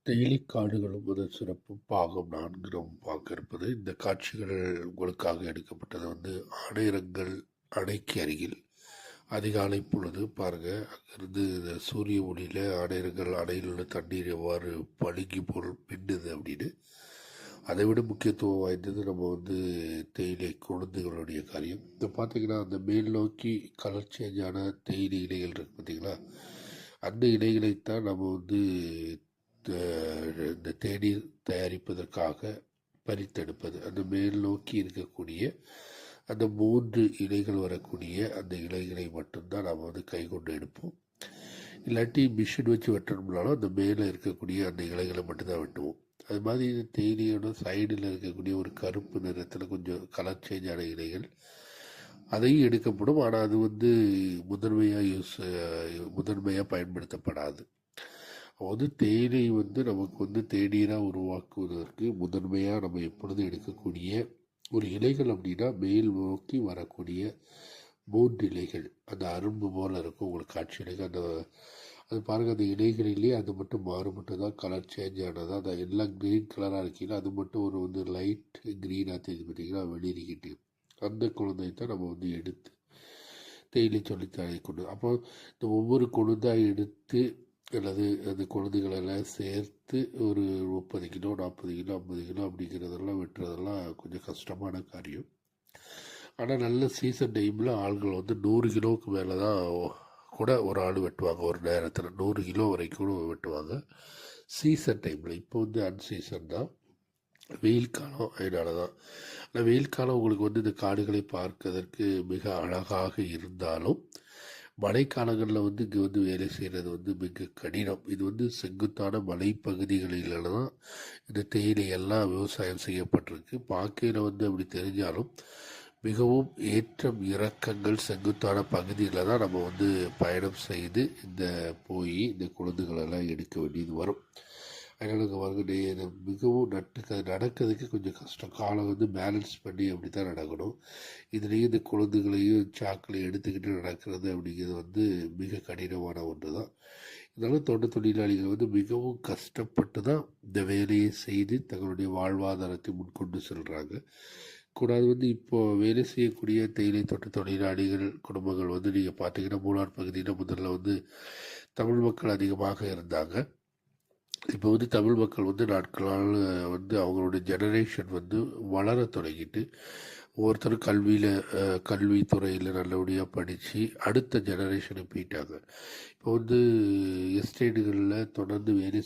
தேயிலை காடுகளும் அதன் சிறப்பு பாகம் 4 நாம் பார்க்க இருப்பது. இந்த காட்சிகள் உங்களுக்காக எடுக்கப்பட்டது ஆனையரங்கல் அணைக்கு அருகில் அதிகாலை பொழுது பாருங்க. அங்கிருந்து இந்த சூரிய ஒளியில ஆனையரங்கல் அணையில் உள்ள தண்ணீர் எவ்வாறு பழுங்கி போல் பின்னுது அப்படின்னு. அதை விட முக்கியத்துவம் வாய்ந்தது நம்ம தேயிலை கொழுந்துகளுடைய காரியம். இந்த பார்த்தீங்கன்னா அந்த மேல் நோக்கி கலர் சேஞ்சான தேயிலை இலைகள் இருக்கு பார்த்தீங்களா, அந்த இலைகளைத்தான் நம்ம இந்த தேநீர் தயாரிப்பதற்காக பறித்தெடுப்பது. அந்த மேல் நோக்கி இருக்கக்கூடிய அந்த 3 இலைகள் வரக்கூடிய அந்த இலைகளை மட்டும்தான் நாம் கை கொண்டு எடுப்போம். இல்லாட்டி மிஷின் வச்சு வெட்டணும்னாலும் அந்த மேலே இருக்கக்கூடிய அந்த இலைகளை மட்டும்தான் வெட்டுவோம். அது மாதிரி தேயிலையோட சைடில் இருக்கக்கூடிய ஒரு கருப்பு நிறத்தில் கொஞ்சம் கலர் சேஞ்சான இலைகள் அதையும் எடுக்கப்படும். ஆனால் அது முதன்மையாக பயன்படுத்தப்படாது. தேயிலை நமக்கு தேநீராக உருவாக்குவதற்கு முதன்மையாக நம்ம எப்பொழுதும் எடுக்கக்கூடிய ஒரு இலைகள் அப்படின்னா மேல் நோக்கி வரக்கூடிய 3 இலைகள். அந்த அரும்பு போல் இருக்கும் உங்களுக்கு காட்சி இலைகள். அது பாருங்கள், அந்த இலைகளிலே அது மட்டும் மாறுபட்டு தான் கலர் சேஞ்ச் ஆனது. அது எல்லாம் க்ரீன் கலராக இருக்கீங்களா, அது மட்டும் ஒரு லைட் க்ரீனாக தெரிஞ்சு பார்த்தீங்கன்னா வெளியிட்டு அந்த குழந்தை தான் நம்ம எடுத்து தேயிலை சொல்லி கொண்டு அப்போ இந்த ஒவ்வொரு கொழுந்தாக எடுத்து அல்லது அந்த கொழுந்துகளெல்லாம் சேர்த்து ஒரு 30 கிலோ 40 கிலோ 50 கிலோ அப்படிங்கிறதெல்லாம் வெட்டுறதெல்லாம் கொஞ்சம் கஷ்டமான காரியம். ஆனால் நல்ல சீசன் டைமில் ஆள்கள் 100 கிலோவுக்கு மேலே தான் கூட ஒரு ஆள் வெட்டுவாங்க. ஒரு நேரத்தில் 100 கிலோ வரைக்கும் வெட்டுவாங்க சீசன் டைமில். இப்போ அன்சீசன் தான், வெயில் காலம். அதனால தான். ஆனால் வெயில் காலம் உங்களுக்கு இந்த காடுகளை பார்க்கறதற்கு மிக அழகாக இருந்தாலும் மழைக்காலங்களில் இங்கே வேலை செய்கிறது மிக கடினம். இது செங்குத்தான மலைப்பகுதிகளில் தான் இந்த தேயிலையெல்லாம் விவசாயம் செய்யப்பட்டிருக்கு. பார்க்கையில் அப்படி தெரிஞ்சாலும் மிகவும் ஏற்றம் இறக்கங்கள் செங்குத்தான பகுதியில் தான் நம்ம பயணம் செய்து போய் இந்த கொழுந்துகளெல்லாம் எடுக்க வேண்டியது வரும். அதனால் இது மிகவும் நடக்கிறதுக்கு கொஞ்சம் கஷ்டம். காலம் பேலன்ஸ் பண்ணி அப்படி தான் நடக்கணும். இதுலேயும் இந்த கொழுந்துகளையும் சாக்களையும் எடுத்துக்கிட்டு நடக்கிறது அப்படிங்கிறது மிக கடினமான ஒன்று தான். இதனால் தோட்ட தொழிலாளிகள் மிகவும் கஷ்டப்பட்டு தான் இந்த வேலையை செய்து தங்களுடைய வாழ்வாதாரத்தை முன்கொண்டு செல்கிறாங்க. கூடாது இப்போது வேலை செய்யக்கூடிய தேயிலை தோட்ட தொழிலாளிகள் குடும்பங்கள் நீங்கள் பார்த்தீங்கன்னா மூணார் பகுதியில் முதல்ல தமிழ் மக்கள் அதிகமாக இருந்தாங்க. இப்போ தமிழ் மக்கள் நாட்களால் அவங்களுடைய ஜெனரேஷன் வளர தொடங்கிட்டு ஒவ்வொருத்தரும் கல்வித்துறையில் நல்லபடியாக படித்து அடுத்த ஜெனரேஷனுக்கு போயிட்டாங்க. இப்போ எஸ்டேட்டுகளில் தொடர்ந்து வேலை